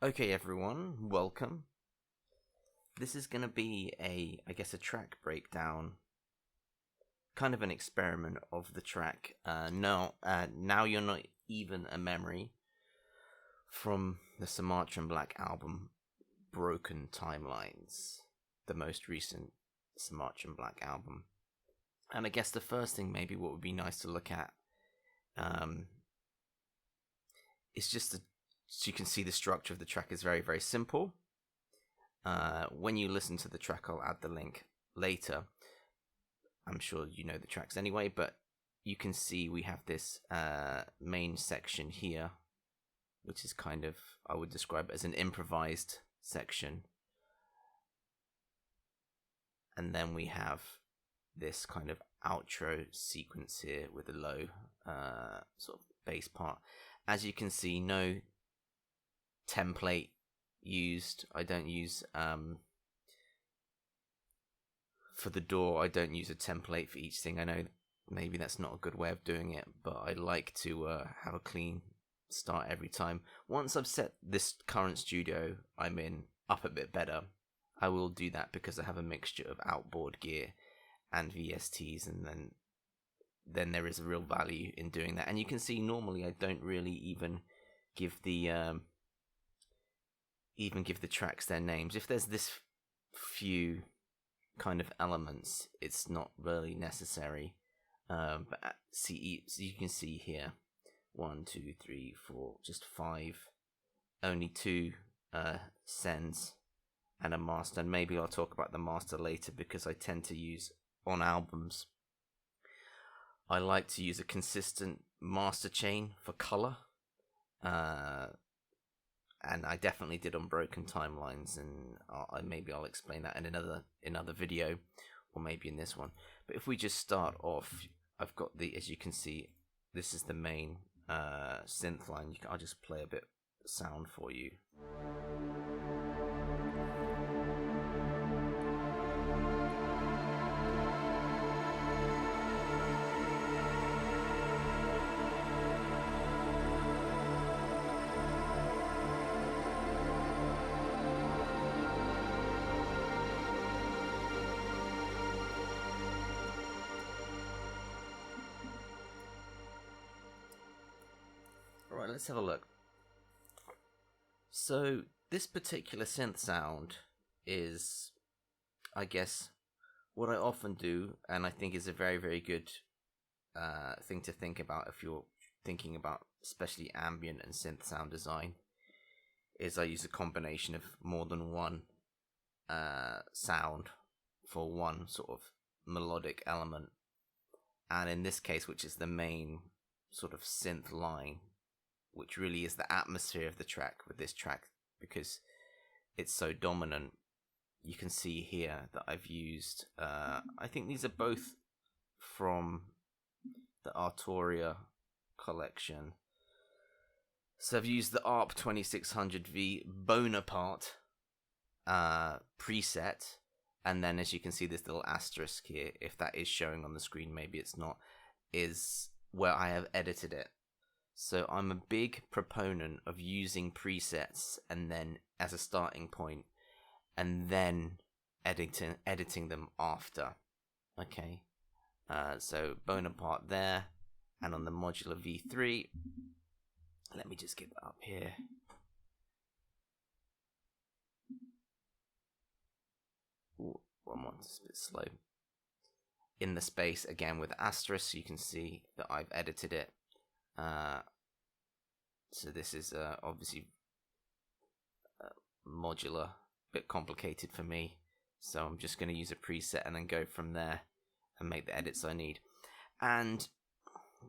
Okay, everyone, welcome. This is going to be I guess, a track breakdown, kind of an experiment of the track. Now you're not even a memory from the Sumatra and Black album, Broken Timelines, the most recent Sumatra and Black album. And I guess the first thing, maybe what would be nice to look at, is just so you can see the structure of the track is very, very simple. When you listen to the track, I'll add the link later. I'm sure you know the tracks anyway, but you can see we have this main section here, which is kind of, I would describe it as an improvised section. And then we have this kind of outro sequence here with a low sort of bass part. As you can see, no template used. I don't use for the door, I don't use a template for each thing. I know maybe that's not a good way of doing it, but I like to have a clean start every time. Once I've set this current studio I'm in up a bit better, I will do that, because I have a mixture of outboard gear and VSTs, and then there is a real value in doing that. And you can see normally I don't really even give the tracks their names. If there's this few kind of elements, it's not really necessary. But so you can see here, 1, 2, 3, 4, just 5, only 2 sends and a master. And maybe I'll talk about the master later, because I tend to use, on albums, I like to use a consistent master chain for color. And I definitely did on Broken Timelines, and maybe I'll explain that in another video, or maybe in this one. But if we just start off, I've got as you can see, this is the main synth line. I'll just play a bit of sound for you. Alright, let's have a look. So, this particular synth sound is, I guess, what I often do, and I think is a very, very good thing to think about if you're thinking about especially ambient and synth sound design, is I use a combination of more than one sound for one sort of melodic element. And in this case, which is the main sort of synth line, which really is the atmosphere of the track with this track, because it's so dominant. You can see here that I've used, I think these are both from the Arturia collection. So I've used the ARP 2600V Bonaparte preset, and then as you can see, this little asterisk here, if that is showing on the screen, maybe it's not, is where I have edited it. So I'm a big proponent of using presets and then as a starting point, and then editing them after. Okay, so Bonaparte there, and on the modular V3, let me just get that up here. Ooh, one more, it's a bit slow. In the space again with asterisk, you can see that I've edited it. So this is obviously modular, a bit complicated for me, so I'm just going to use a preset and then go from there and make the edits I need. And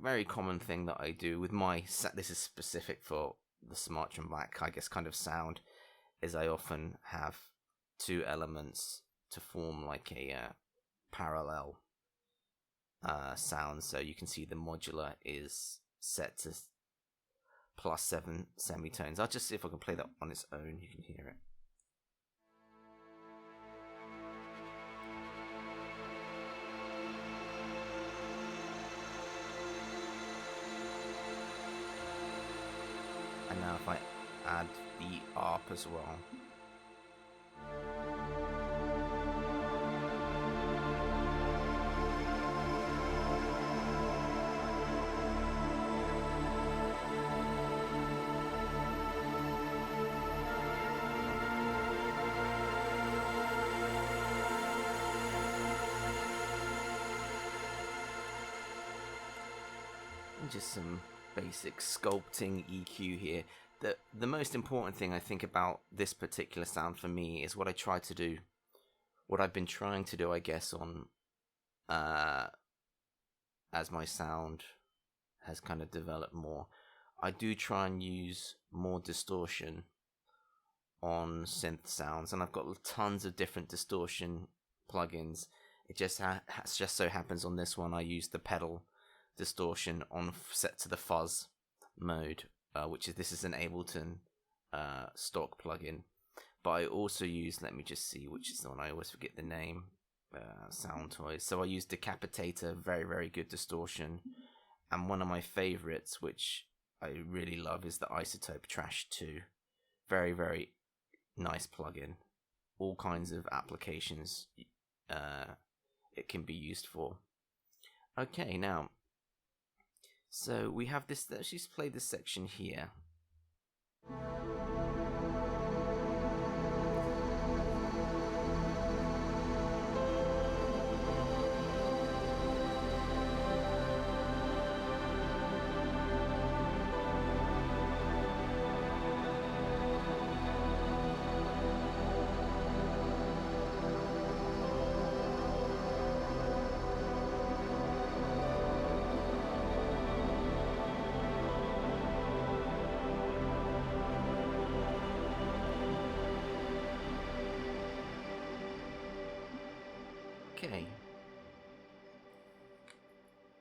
very common thing that I do with my this is specific for the Sumatra and Black, I guess, kind of sound, is I often have 2 elements to form like a parallel sound. So you can see the modular is set to +7 semitones. I'll just see if I can play that on its own. You can hear it. And now if I add the ARP as well. Just some basic sculpting EQ here. The most important thing I think about this particular sound for me is what I try to do, what I've been trying to do, I guess, on as my sound has kind of developed more. I do try and use more distortion on synth sounds, and I've got tons of different distortion plugins. It just just so happens on this one I use the pedal distortion on set to the fuzz mode, which is this is an Ableton stock plugin. But I also use, let me just see which is the one, I always forget the name, Sound Toys. So I use Decapitator, very very good distortion, and one of my favorites which I really love is the Isotope Trash 2. Very very nice plugin, all kinds of applications it can be used for. Okay, now so we have this, let's just play this section here. Okay.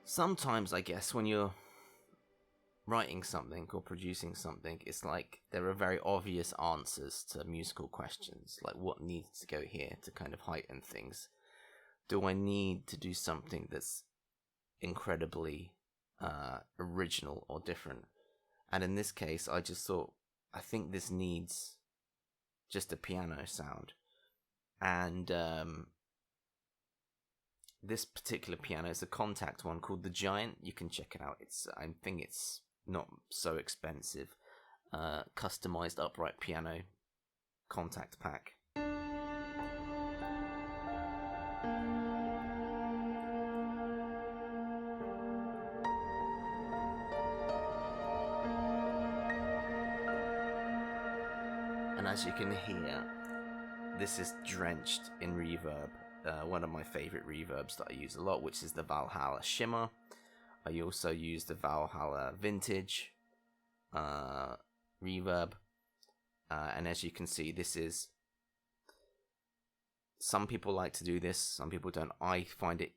Sometimes, I guess, when you're writing something or producing something, it's like there are very obvious answers to musical questions, like what needs to go here to kind of heighten things. Do I need to do something that's incredibly original or different? And in this case, I just thought, I think this needs just a piano sound. And this particular piano is a Contact one called the Giant. You can check it out. I think it's not so expensive. Customized upright piano Contact pack. And as you can hear, this is drenched in reverb. One of my favorite reverbs that I use a lot, which is the Valhalla Shimmer. I also use the Valhalla Vintage reverb. And as you can see, this is... Some people like to do this, some people don't. I find it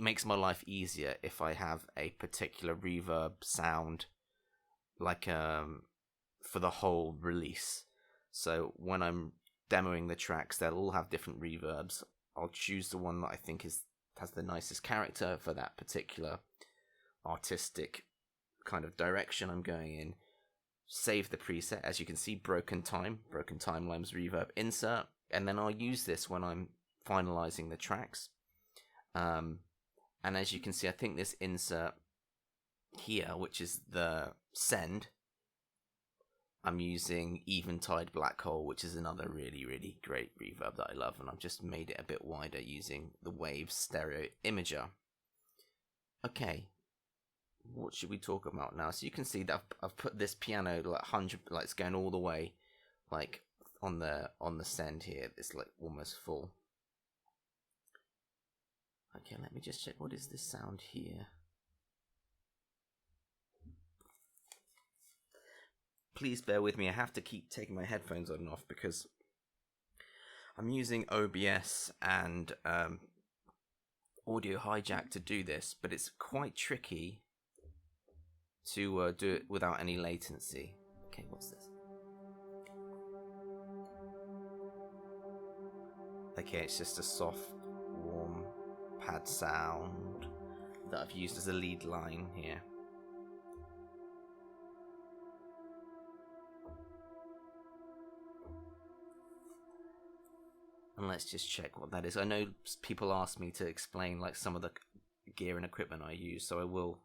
makes my life easier if I have a particular reverb sound, like for the whole release. So when I'm demoing the tracks, they'll all have different reverbs. I'll choose the one that I think has the nicest character for that particular artistic kind of direction I'm going in. Save the preset, as you can see, Broken Timeline's reverb insert, and then I'll use this when I'm finalizing the tracks. And as you can see, I think this insert here, which is the send, I'm using Eventide Black Hole, which is another really, really great reverb that I love, and I've just made it a bit wider using the Waves Stereo Imager. Okay, what should we talk about now? So you can see that I've put this piano like 100, like it's going all the way, like on the send here. It's like almost full. Okay, let me just check. What is this sound here? Please bear with me, I have to keep taking my headphones on and off because I'm using OBS and Audio Hijack to do this, but it's quite tricky to do it without any latency. Okay, what's this? Okay, it's just a soft, warm pad sound that I've used as a lead line here. And let's just check what that is. I know people ask me to explain like some of the gear and equipment I use, so I will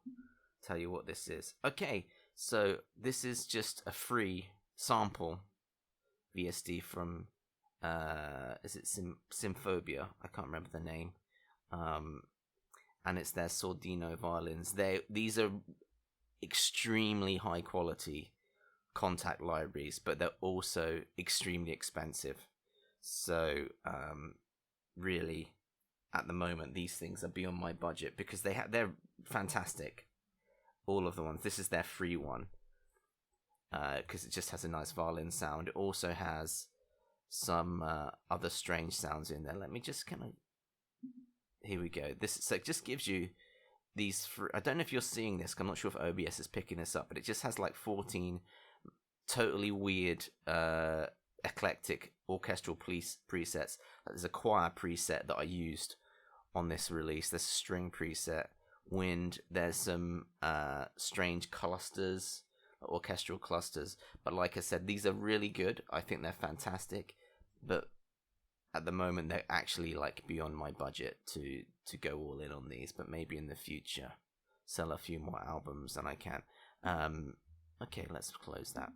tell you what this is. Okay, so this is just a free sample VST from is it Symphobia? I can't remember the name. And it's their Sordino violins. These are extremely high quality contact libraries, but they're also extremely expensive. So really, at the moment, these things are beyond my budget because they're fantastic. All of the ones. This is their free one because it just has a nice violin sound. It also has some other strange sounds in there. Let me just kind of. Here we go. So it just gives you these. I don't know if you're seeing this. I'm not sure if OBS is picking this up, but it just has like 14 totally weird, eclectic orchestral presets. There's a choir preset that I used on this release. There's a string preset, wind. There's some strange clusters, orchestral clusters. But like I said, these are really good. I think they're fantastic. But at the moment, they're actually like beyond my budget to go all in on these. But maybe in the future, sell a few more albums than I can. Okay, let's close that.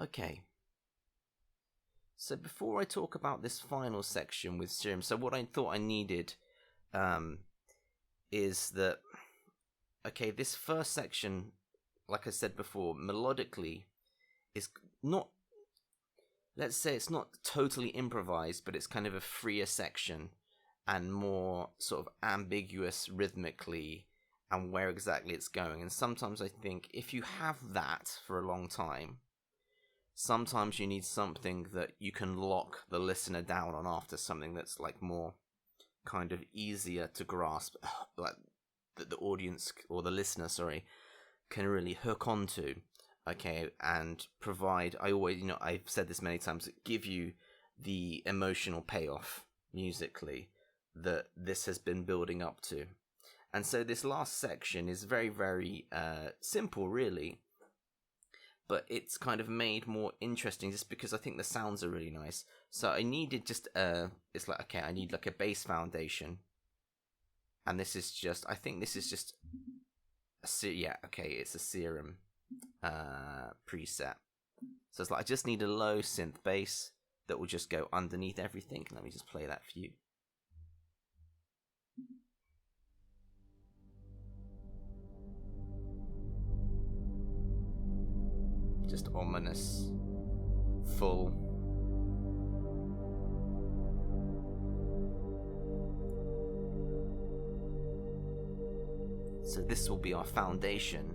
Okay. So before I talk about this final section with Serum, so what I thought I needed is that, okay, this first section, like I said before, melodically is not, let's say it's not totally improvised, but it's kind of a freer section and more sort of ambiguous rhythmically and where exactly it's going. And sometimes I think if you have that for a long time, sometimes you need something that you can lock the listener down on after, something that's like more kind of easier to grasp, like that the audience or the listener, can really hook onto. Okay, and provide. I've said this many times. Give you the emotional payoff musically that this has been building up to. And so this last section is very, very simple, really. But it's kind of made more interesting just because I think the sounds are really nice. So I needed just it's like, okay, I need like a bass foundation. And this is just, I think this is just, it's a Serum preset. So it's like, I just need a low synth bass that will just go underneath everything. Let me just play that for you. Just ominous, full. So this will be our foundation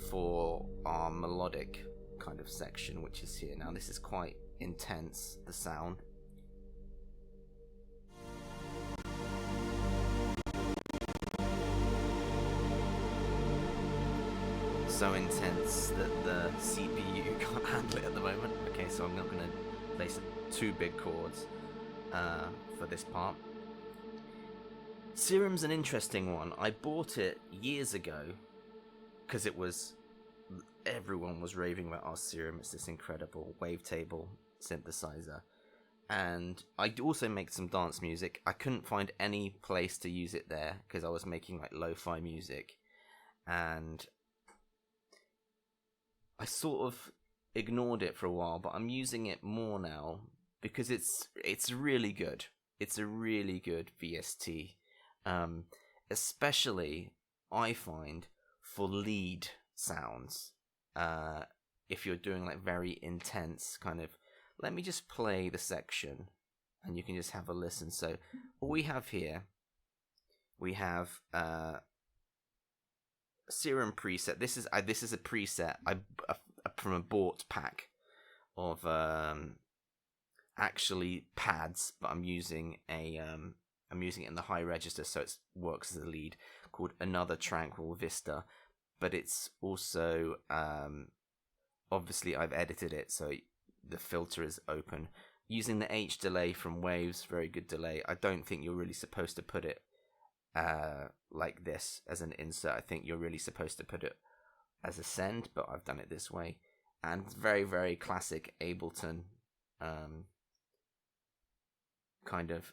for our melodic kind of section, which is here. Now this is quite intense, the sound. So intense that the CPU can't handle it at the moment. Okay, so I'm not going to place two big chords for this part. Serum's an interesting one. I bought it years ago because everyone was raving about Serum. It's this incredible wavetable synthesizer. And I also make some dance music. I couldn't find any place to use it there because I was making like lo-fi music. And I sort of ignored it for a while, but I'm using it more now because it's really good. It's a really good VST, especially I find for lead sounds. If you're doing like very intense kind of, let me just play the section, and you can just have a listen. So what we have here, we have Serum preset. This is a preset from a bought pack of actually pads, but I'm using it in the high register, so it works as a lead, called Another Tranquil Vista. But it's also obviously I've edited it so the filter is open using the H delay from Waves. Very good delay. I don't think you're really supposed to put it like this as an insert. I think you're really supposed to put it as a send, but I've done it this way. And very, very classic Ableton kind of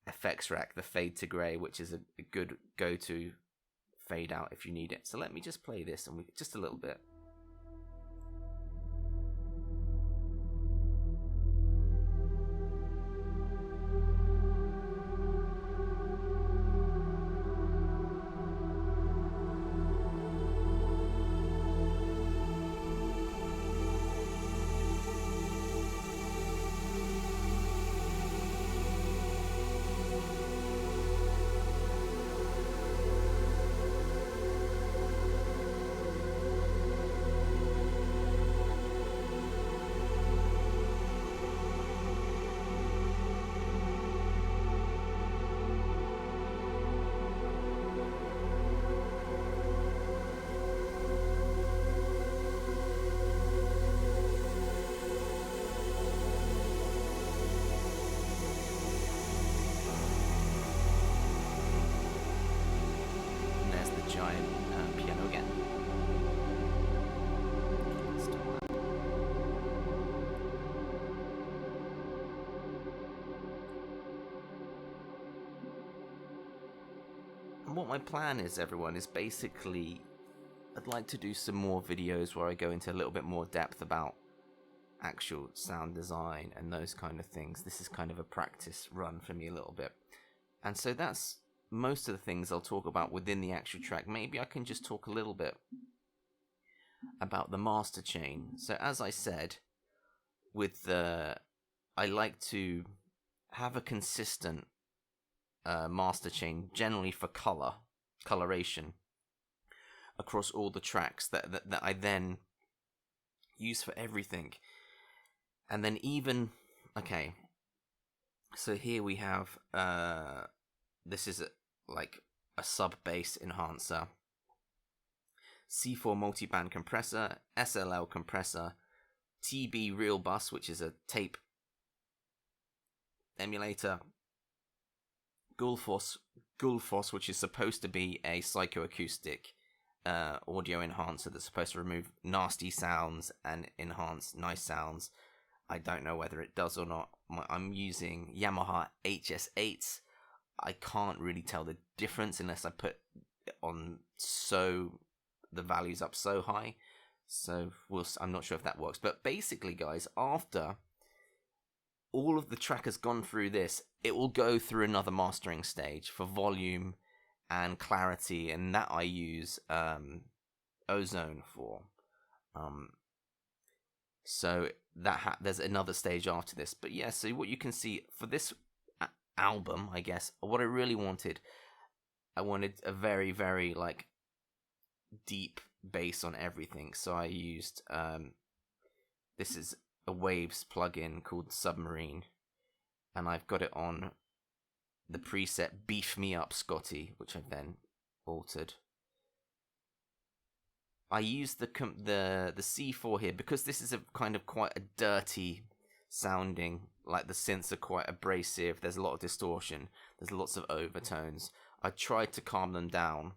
effects rack, the fade to grey, which is a good go-to fade out if you need it. So let me just play this and just a little bit. Piano again. And what my plan is, everyone, is basically I'd like to do some more videos where I go into a little bit more depth about actual sound design and those kind of things. This is kind of a practice run for me a little bit. And so that's most of the things I'll talk about within the actual track. Maybe I can just talk a little bit about the master chain. So as I said, I like to have a consistent master chain, generally for coloration, across all the tracks that I then use for everything. And then okay, so here we have this is like a sub bass enhancer, C4 multiband compressor, SLL compressor, TB real bus, which is a tape emulator, Gullfoss, which is supposed to be a psychoacoustic audio enhancer that's supposed to remove nasty sounds and enhance nice sounds. I don't know whether it does or not. I'm using Yamaha HS8s. I can't really tell the difference unless I put it on the values up so high. So I'm not sure if that works. But basically, guys, after all of the track has gone through this, it will go through another mastering stage for volume and clarity, and that I use Ozone for. So there's another stage after this. But yeah, so what you can see for this album, I guess, what I really wanted a very, very like deep bass on everything. So I used this is a Waves plugin called Submarine, and I've got it on the preset Beef Me Up Scotty, which I've then altered. I used the C4 here because this is a kind of quite a dirty sounding, like the synths are quite abrasive, there's a lot of distortion, there's lots of overtones. I tried to calm them down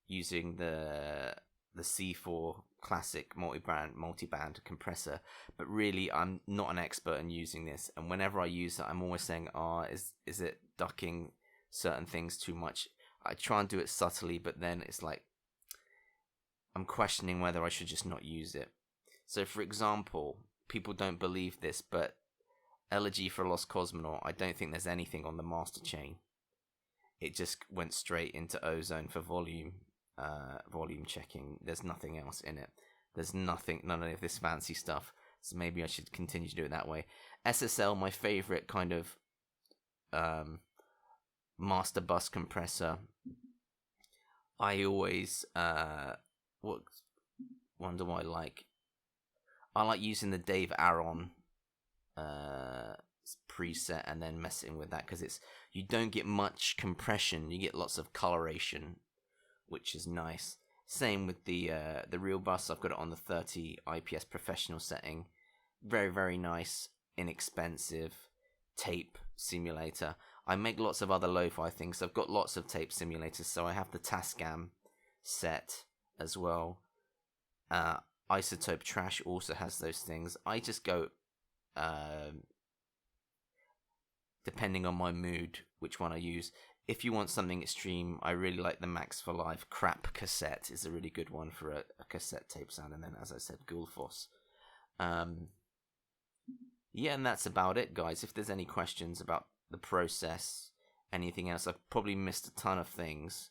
using the C4 classic multiband compressor, but really I'm not an expert in using this, and whenever I use it I'm always saying, is it ducking certain things too much? I try and do it subtly, but then it's like I'm questioning whether I should just not use it. So for example, people don't believe this, but Elegy for a Lost Cosmonaut, I don't think there's anything on the master chain. It just went straight into Ozone for volume checking. There's nothing else in it. There's none of this fancy stuff. So maybe I should continue to do it that way. SSL, my favorite kind of master bus compressor. I always what one do I like? I like using the Dave Aaron preset and then messing with that, because you don't get much compression, you get lots of coloration, which is nice. Same with the real bus. I've got it on the 30 IPS professional setting. Very, very nice, inexpensive tape simulator. I make lots of other lo-fi things. I've got lots of tape simulators, so I have the Tascam set as well. Isotope Trash also has those things. I just go, depending on my mood, which one I use. If you want something extreme, I really like the Max for Life Crap Cassette. Is a really good one for a cassette tape sound. And then, as I said, Gulfos. Yeah, and that's about it, guys. If there's any questions about the process, anything else, I've probably missed a ton of things.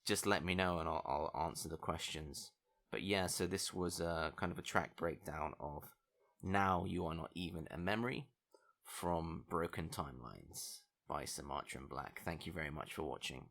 Just let me know and I'll answer the questions. But yeah, so this was kind of a track breakdown of Now You Are Not Even a Memory from Broken Timelines by Sumatra and Black. Thank you very much for watching.